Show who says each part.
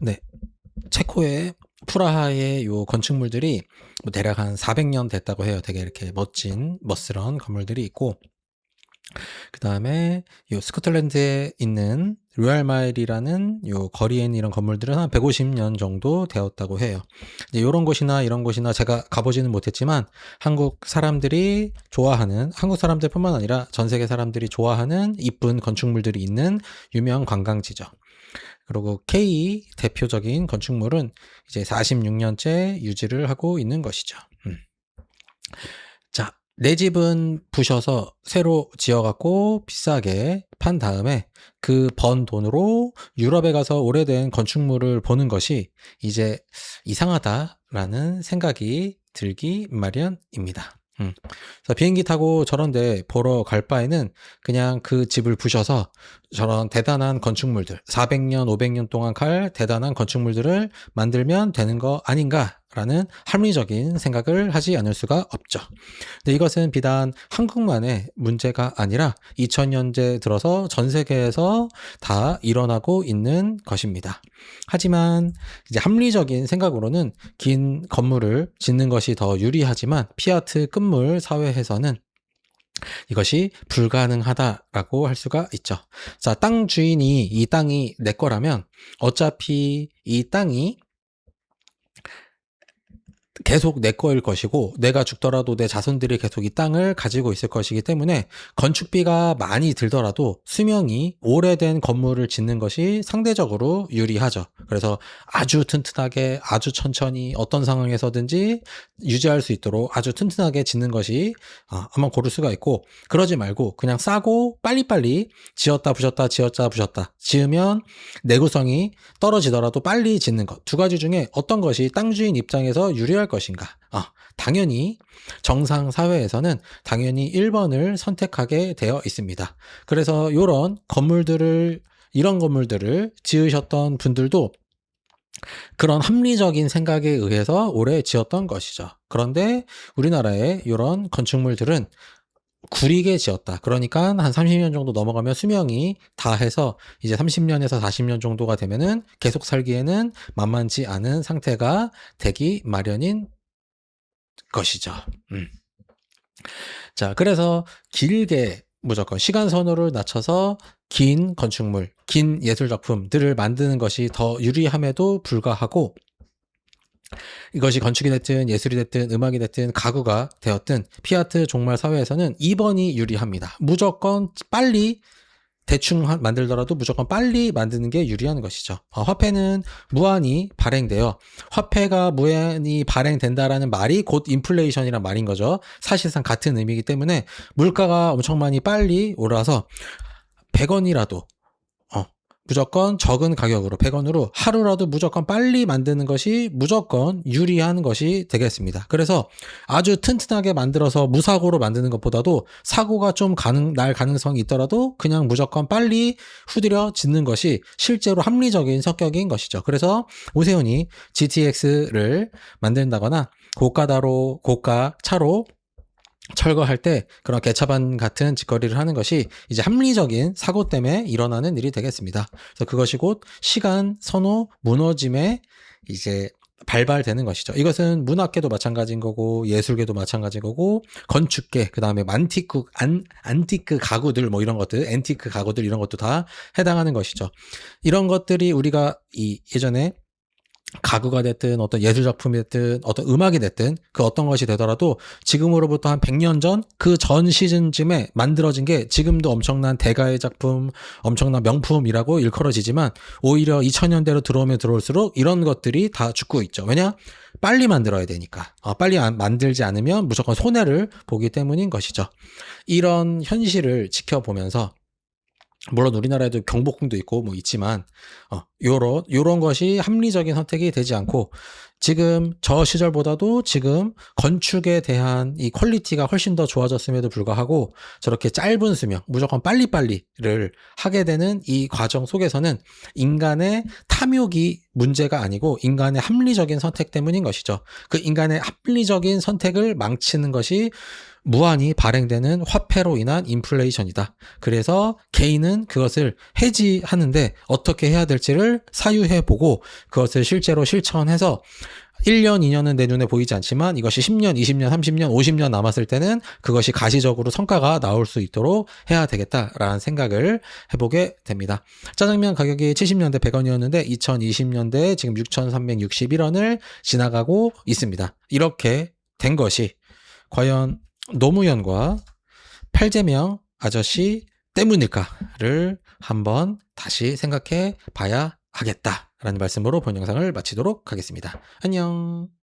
Speaker 1: 네. 체코의 프라하의 요 건축물들이 뭐 대략 한 400년 됐다고 해요. 되게 이렇게 멋진 멋스런 건물들이 있고, 그다음에 요 스코틀랜드에 있는 로얄 마일이라는 요 거리에 있는 이런 건물들은 한 150년 정도 되었다고 해요. 이제 요런 곳이나 이런 곳이나 제가 가보지는 못했지만 한국 사람들이 좋아하는, 한국 사람들뿐만 아니라 전 세계 사람들이 좋아하는 이쁜 건축물들이 있는 유명 관광지죠. 그리고 K 대표적인 건축물은 이제 46년째 유지를 하고 있는 것이죠. 자, 내 집은 부셔서 새로 지어갖고 비싸게 판 다음에 그 번 돈으로 유럽에 가서 오래된 건축물을 보는 것이 이제 이상하다라는 생각이 들기 마련입니다. 그래서 비행기 타고 저런 데 보러 갈 바에는 그냥 그 집을 부셔서 저런 대단한 건축물들, 400년, 500년 동안 갈 대단한 건축물들을 만들면 되는 거 아닌가라는 합리적인 생각을 하지 않을 수가 없죠. 근데 이것은 비단 한국만의 문제가 아니라 2000년대 들어서 전 세계에서 다 일어나고 있는 것입니다. 하지만 이제 합리적인 생각으로는 긴 건물을 짓는 것이 더 유리하지만 피아트 끝물 사회에서는 이것이 불가능하다라고 할 수가 있죠. 자, 땅 주인이 이 땅이 내 거라면 어차피 이 땅이 계속 내 거일 것이고 내가 죽더라도 내 자손들이 계속 이 땅을 가지고 있을 것이기 때문에 건축비가 많이 들더라도 수명이 오래된 건물을 짓는 것이 상대적으로 유리하죠. 그래서 아주 튼튼하게 아주 천천히 어떤 상황에서든지 유지할 수 있도록 아주 튼튼하게 짓는 것이 아마 고를 수가 있고, 그러지 말고 그냥 싸고 빨리빨리 지었다 부셨다 지었다 부셨다 지으면 내구성이 떨어지더라도 빨리 짓는 것, 두 가지 중에 어떤 것이 땅 주인 입장에서 유리할 것인가? 당연히 정상 사회에서는 당연히 1번을 선택하게 되어 있습니다. 그래서 이런 건물들을 지으셨던 분들도 그런 합리적인 생각에 의해서 오래 지었던 것이죠. 그런데 우리나라의 이런 건축물들은 구리게 지었다. 그러니까 한 30년 정도 넘어가면 수명이 다해서 이제 30년에서 40년 정도가 되면은 계속 살기에는 만만치 않은 상태가 되기 마련인 것이죠. 자, 그래서 길게 무조건 시간 선호를 낮춰서 긴 건축물, 긴 예술 작품들을 만드는 것이 더 유리함에도 불구하고, 이것이 건축이 됐든 예술이 됐든 음악이 됐든 가구가 되었든 피아트 종말 사회에서는 2번이 유리합니다. 무조건 빨리, 대충 만들더라도 무조건 빨리 만드는 게 유리한 것이죠. 화폐는 무한히 발행되어, 화폐가 무한히 발행된다라는 말이 곧 인플레이션이란 말인 거죠. 사실상 같은 의미이기 때문에 물가가 엄청 많이 빨리 올라서 100원이라도 무조건 적은 가격으로 100원으로 하루라도 무조건 빨리 만드는 것이 무조건 유리한 것이 되겠습니다. 그래서 아주 튼튼하게 만들어서 무사고로 만드는 것보다도 사고가 좀 날 가능성이 있더라도 그냥 무조건 빨리 후드려 짓는 것이 실제로 합리적인 성격인 것이죠. 그래서 오세훈이 GTX를 만든다거나 고가 차로 철거할 때 그런 개차반 같은 짓거리를 하는 것이 이제 합리적인 사고 때문에 일어나는 일이 되겠습니다. 그래서 그것이 곧 시간 선호 무너짐에 이제 발발되는 것이죠. 이것은 문학계도 마찬가지인 거고 예술계도 마찬가지인 거고 건축계, 그 다음에 안티크 가구들 뭐 이런 것들, 앤티크 가구들 이런 것도 다 해당하는 것이죠. 이런 것들이 우리가 예전에 가구가 됐든 어떤 예술작품이 됐든 어떤 음악이 됐든 그 어떤 것이 되더라도 지금으로부터 한 100년 전 그 전 시즌쯤에 만들어진 게 지금도 엄청난 대가의 작품, 엄청난 명품이라고 일컬어지지만 오히려 2000년대로 들어오면 들어올수록 이런 것들이 다 죽고 있죠. 왜냐? 빨리 만들어야 되니까. 빨리 만들지 않으면 무조건 손해를 보기 때문인 것이죠. 이런 현실을 지켜보면서, 물론 우리나라에도 경복궁도 있고 뭐 있지만 요런 것이 합리적인 선택이 되지 않고, 지금 저 시절보다도 지금 건축에 대한 이 퀄리티가 훨씬 더 좋아졌음에도 불구하고 저렇게 짧은 수명, 무조건 빨리빨리를 하게 되는 이 과정 속에서는 인간의 탐욕이 문제가 아니고 인간의 합리적인 선택 때문인 것이죠. 그 인간의 합리적인 선택을 망치는 것이 무한히 발행되는 화폐로 인한 인플레이션이다. 그래서 개인은 그것을 해지하는데 어떻게 해야 될지를 사유해보고 그것을 실제로 실천해서 1년, 2년은 내 눈에 보이지 않지만 이것이 10년, 20년, 30년, 50년 남았을 때는 그것이 가시적으로 성과가 나올 수 있도록 해야 되겠다라는 생각을 해보게 됩니다. 짜장면 가격이 70년대 100원이었는데 2020년대에 지금 6,361원을 지나가고 있습니다. 이렇게 된 것이 과연 노무현과 팔재명 아저씨 때문일까를 한번 다시 생각해 봐야 하겠다라는 말씀으로 본 영상을 마치도록 하겠습니다. 안녕.